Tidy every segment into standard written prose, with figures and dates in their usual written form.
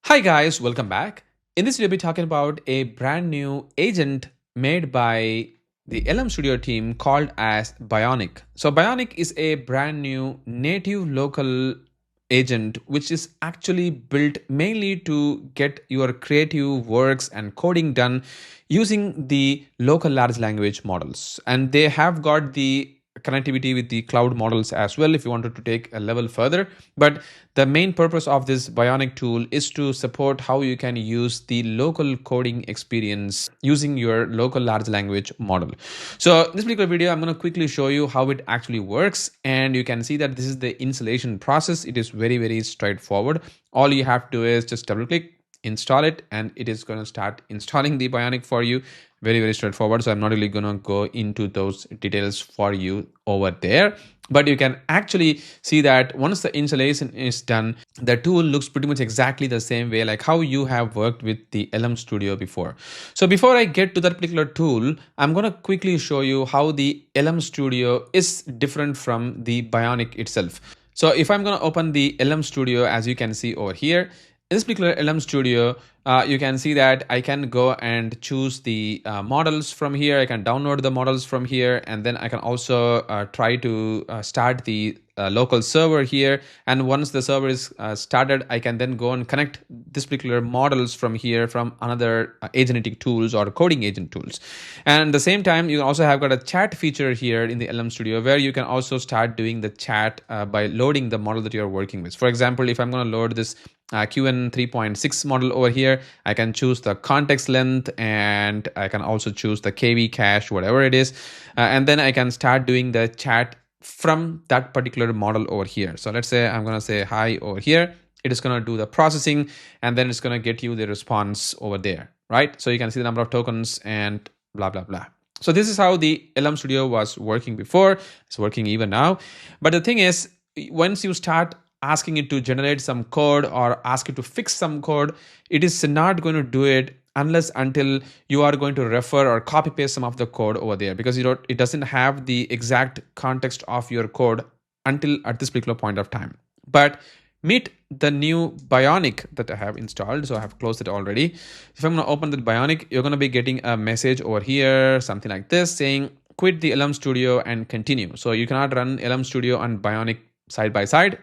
Hi guys, welcome back. In this video, we'll be talking about a brand new agent made by the LM Studio team called as Bionic. So Bionic is a brand new native local agent which is actually built mainly to get your creative works and coding done using the local large language models. And they have got the connectivity with the cloud models as well if you wanted to take a level further. But the main purpose of this Bionic tool is to support how you can use the local coding experience using your local large language model. So in this particular video, I'm going to quickly show you how it actually works, and you can see that this is the installation process. It is very straightforward. All you have to do is just double click, install it, and it is going to start installing the Bionic for you. Very straightforward. So I'm not really going to go into those details for you over there, but you can actually see that once the installation is done, the tool looks pretty much exactly the same way like how you have worked with the LM Studio before. So before I get to that particular tool, I'm going to quickly show you how the LM Studio is different from the Bionic itself. So if I'm going to open the LM Studio, as you can see over here, in this particular LM Studio, you can see that I can go and choose the models from here. I can download the models from here, and then I can also try to start the local server here. And once the server is started, I can then go and connect this particular models from here from another agentic tools or coding agent tools. And at the same time, you also have got a chat feature here in the LM Studio where you can also start doing the chat by loading the model that you're working with. For example, if I'm going to load this Qwen 3.6 model over here, I can choose the context length, and I can also choose the KV cache, whatever it is, and then I can start doing the chat from that particular model over here. So let's say I'm going to say hi over here. It is going to do the processing, and then it's going to get you the response over there, right? So you can see the number of tokens and blah blah. So this is how the LM Studio was working before. It's working even now. But the thing is, once you start asking it to generate some code or ask it to fix some code, it is not going to do it until you are going to refer or copy paste some of the code over there, because it doesn't have the exact context of your code until at this particular point of time. But meet the new Bionic that I have installed. So I have closed it already. If I'm going to open the Bionic, you're going to be getting a message over here, something like this, saying quit the LM Studio and continue. So you cannot run LM Studio and Bionic side by side.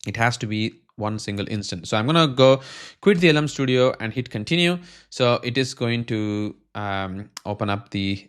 It has to be one single instance. So I'm going to go quit the LM Studio and hit continue. So it is going to open up the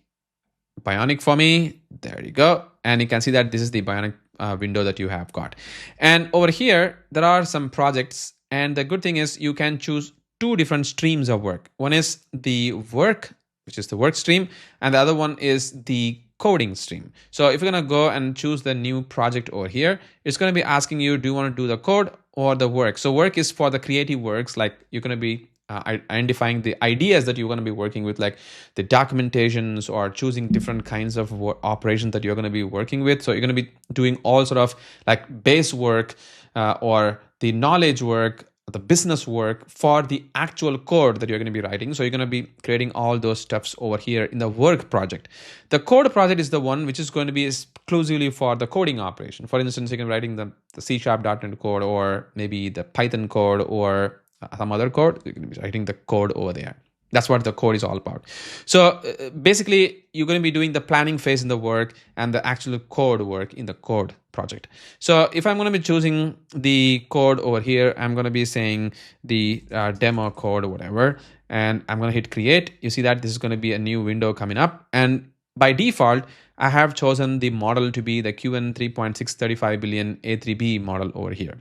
Bionic for me. There you go. And you can see that this is the Bionic window that you have got. And over here, there are some projects. And the good thing is you can choose two different streams of work. One is the work, which is the work stream, and the other one is the coding stream. So if you're going to go and choose the new project over here, it's going to be asking you, do you want to do the code or the work? So work is for the creative works, like you're going to be identifying the ideas that you're going to be working with, like the documentations or choosing different kinds of operations that you're going to be working with. So you're going to be doing all sort of like base work or the knowledge work, the business work for the actual code that you're going to be writing. So you're going to be creating all those steps over here in the work project. The code project is the one which is going to be exclusively for the coding operation. For instance, you can be writing the C#.NET code, or maybe the Python code, or some other code. You can be writing the code over there. That's what the code is all about. So basically, you're going to be doing the planning phase in the work and the actual code work in the code project. So if I'm going to be choosing the code over here, I'm going to be saying the demo code or whatever, and I'm going to hit create. You see that this is going to be a new window coming up. And by default, I have chosen the model to be the Qwen 3.635 billion A3B model over here.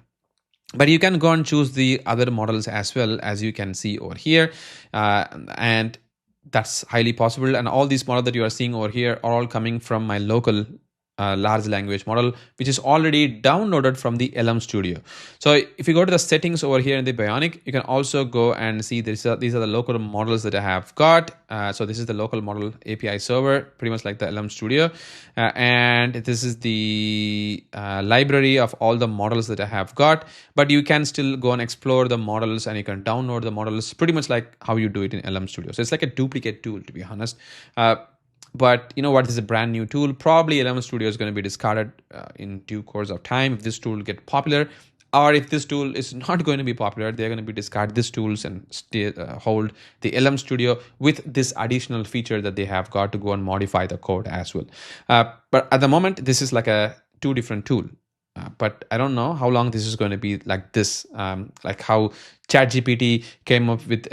But you can go and choose the other models as well, as you can see over here, and that's highly possible. And all these models that you are seeing over here are all coming from my local large language model, which is already downloaded from the LM Studio. So if you go to the settings over here in the Bionic, you can also go and see these are the local models that I have got. So this is the local model API server, pretty much like the LM Studio. And this is the library of all the models that I have got. But you can still go and explore the models, and you can download the models pretty much like how you do it in LM Studio. So it's like a duplicate tool, to be honest. But you know what, this is a brand new tool. Probably LM Studio is going to be discarded in due course of time if this tool get popular. or if this tool is not going to be popular, they're going to be discard these tools and hold the LM Studio with this additional feature that they have got to go and modify the code as well. But at the moment, this is like a two different tool. But I don't know how long this is going to be like this, like how ChatGPT came up with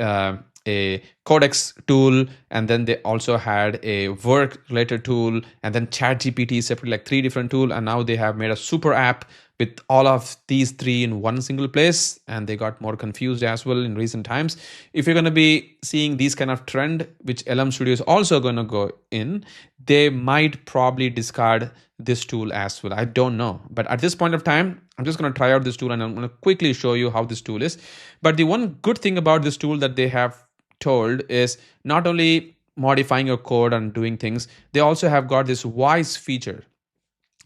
a codex tool, and then they also had a work related tool, and then ChatGPT separately, like three different tools, and now they have made a super app with all of these three in one single place, and they got more confused as well in recent times. If you're going to be seeing these kind of trend, which LM Studio is also going to go in, they might probably discard this tool as well. I don't know, but at this point of time, I'm just going to try out this tool, and I'm going to quickly show you how this tool is. But the one good thing about this tool that they have told is not only modifying your code and doing things, they also have got this voice feature.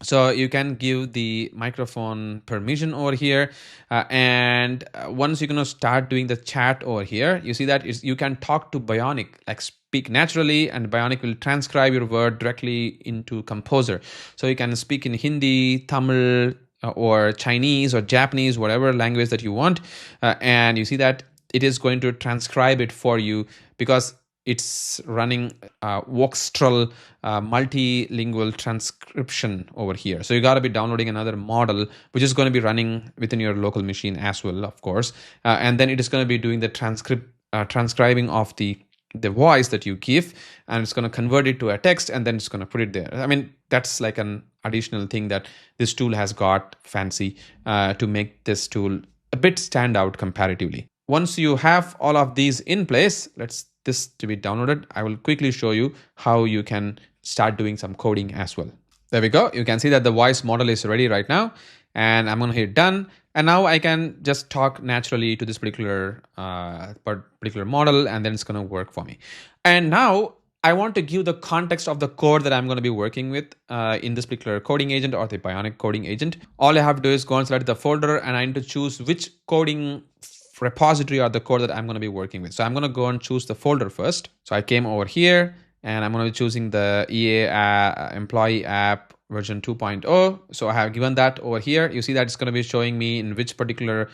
So you can give the microphone permission over here, and once you're going to start doing the chat over here, you see that you can talk to Bionic, like speak naturally, and Bionic will transcribe your word directly into Composer. So you can speak in Hindi, Tamil, or Chinese or Japanese, whatever language that you want, and you see that it is going to transcribe it for you because it's running Voxtral multilingual transcription over here. So you got to be downloading another model, which is going to be running within your local machine as well, of course. And then it is going to be doing the transcribing of the voice that you give, and it's going to convert it to a text, and then it's going to put it there. I mean, that's like an additional thing that this tool has got fancy to make this tool a bit stand out comparatively. Once you have all of these in place, let's this to be downloaded. I will quickly show you how you can start doing some coding as well. There we go. You can see that the voice model is ready right now, and I'm going to hit done. And now I can just talk naturally to this particular model, and then it's going to work for me. And now I want to give the context of the code that I'm going to be working with in this particular coding agent or the Bionic coding agent. All I have to do is go and select the folder, and I need to choose which coding repository or the code that I'm going to be working with. So I'm going to go and choose the folder first. So I came over here, and I'm going to be choosing the EA employee app version 2.0. So I have given that over here. You see that it's going to be showing me in which particular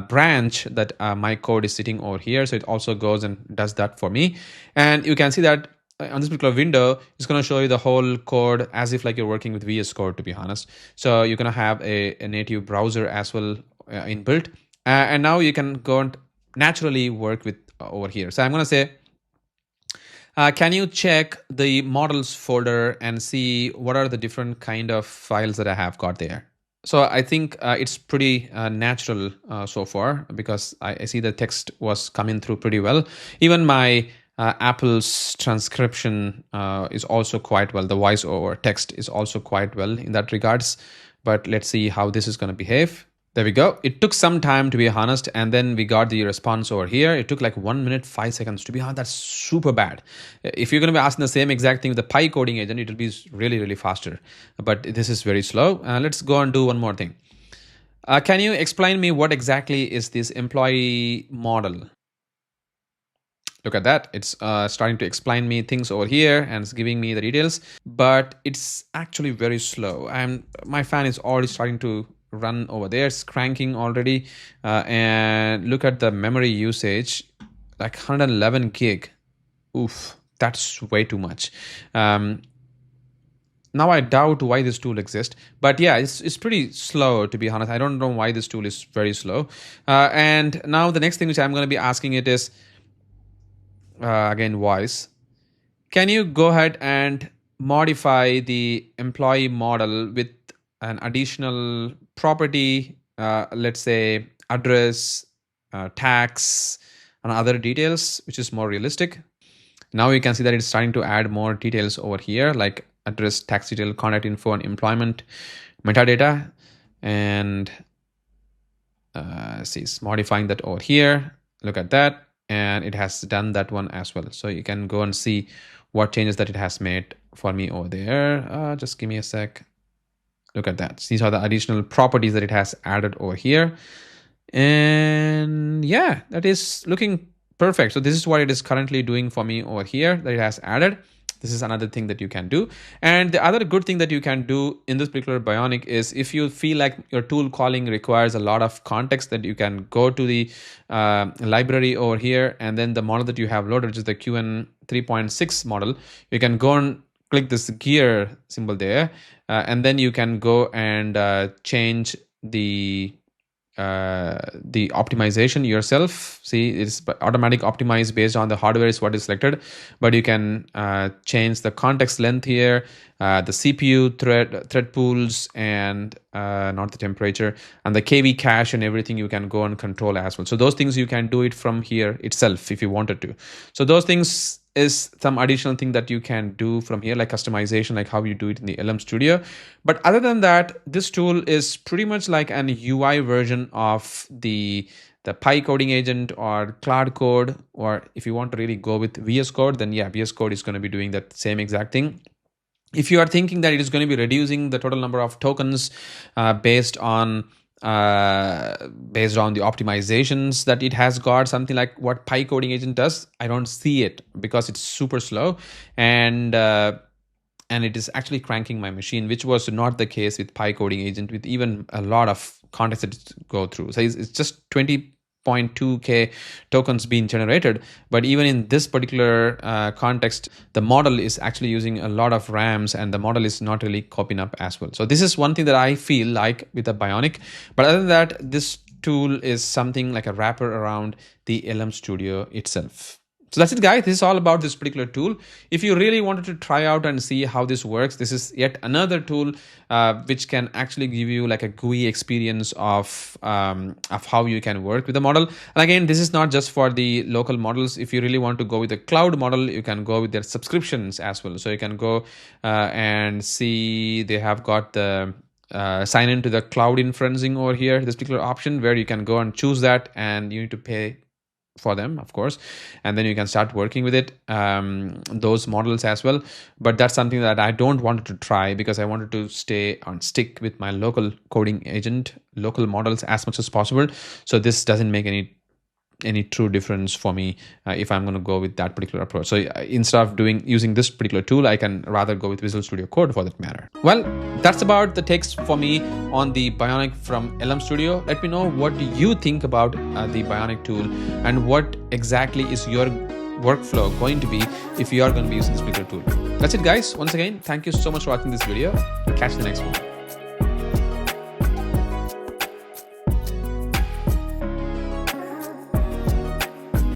branch that my code is sitting over here. So it also goes and does that for me. And you can see that on this particular window, it's going to show you the whole code as if like you're working with VS Code, to be honest. So you're going to have a native browser as well inbuilt. And now you can go and naturally work with over here. So I'm going to say, can you check the models folder and see what are the different kind of files that I have got there? So I think it's pretty natural so far, because I see the text was coming through pretty well. Even my Apple's transcription is also quite well. The voice over text is also quite well in that regards. But let's see how this is going to behave. There we go. It took some time, to be honest, and then we got the response over here. It took like 1 minute, 5 seconds. To be honest, that's super bad. If you're going to be asking the same exact thing with the Pi coding agent, it will be really, really faster. But this is very slow. Let's go and do one more thing. Can you explain me what exactly is this employee model? Look at that. It's starting to explain me things over here, and it's giving me the details, but it's actually very slow. My fan is already starting to run over there. It's cranking already, and look at the memory usage, like 111 gig. Oof, that's way too much. Now I doubt why this tool exists, but yeah, it's pretty slow, to be honest. I don't know why this tool is very slow. And now the next thing which I'm going to be asking it is again voice. Can you go ahead and modify the employee model with an additional property, let's say address, tax, and other details, which is more realistic. Now you can see that it's starting to add more details over here, like address, tax detail, contact info, and employment metadata. And see, it's modifying that over here. Look at that. And it has done that one as well. So you can go and see what changes that it has made for me over there. Just give me a sec. Look at that. These are the additional properties that it has added over here. And yeah, that is looking perfect. So this is what it is currently doing for me over here that it has added. This is another thing that you can do. And the other good thing that you can do in this particular Bionic is if you feel like your tool calling requires a lot of context, that you can go to the library over here, and then the model that you have loaded, which is the Qwen 3.6 model, you can go and click this gear symbol there, and then you can go and change the optimization yourself. See, it's automatic optimized based on the hardware is what is selected, but you can change the context length here, the CPU thread pools, and not the temperature, and the KV cache and everything you can go and control as well. So those things you can do it from here itself if you wanted to. So those things is some additional thing that you can do from here, like customization, like how you do it in the LM Studio. But other than that, this tool is pretty much like an UI version of the Pi coding agent or Cloud Code, or if you want to really go with VS Code, then yeah, VS Code is going to be doing that same exact thing. If you are thinking that it is going to be reducing the total number of tokens based on the optimizations that it has got, something like what Pi coding agent does, I don't see it, because it's super slow, and it is actually cranking my machine, which was not the case with Pi coding agent, with even a lot of context that go through. So it's just 20.2k tokens being generated, but even in this particular context, the model is actually using a lot of RAMs, and the model is not really copying up as well. So this is one thing that I feel like with the Bionic. But other than that, this tool is something like a wrapper around the LM Studio itself. So that's it, guys. This is all about this particular tool. If you really wanted to try out and see how this works, this is yet another tool which can actually give you like a GUI experience of how you can work with the model. And again, this is not just for the local models. If you really want to go with the cloud model, you can go with their subscriptions as well. So you can go and see they have got the sign into the cloud inferencing over here, this particular option, where you can go and choose that, and you need to pay for them, of course, and then you can start working with it, those models as well. But that's something that I don't want to try, because I wanted to stick with my local coding agent, local models as much as possible. So this doesn't make any true difference for me if I'm going to go with that particular approach. So instead of using this particular tool, I can rather go with Visual Studio Code for that matter. Well, that's about the takes for me on the Bionic from LM Studio. Let me know what do you think about the Bionic tool, and what exactly is your workflow going to be if you are going to be using this particular tool. That's it, guys. Once again, thank you so much for watching this video. Catch the next one.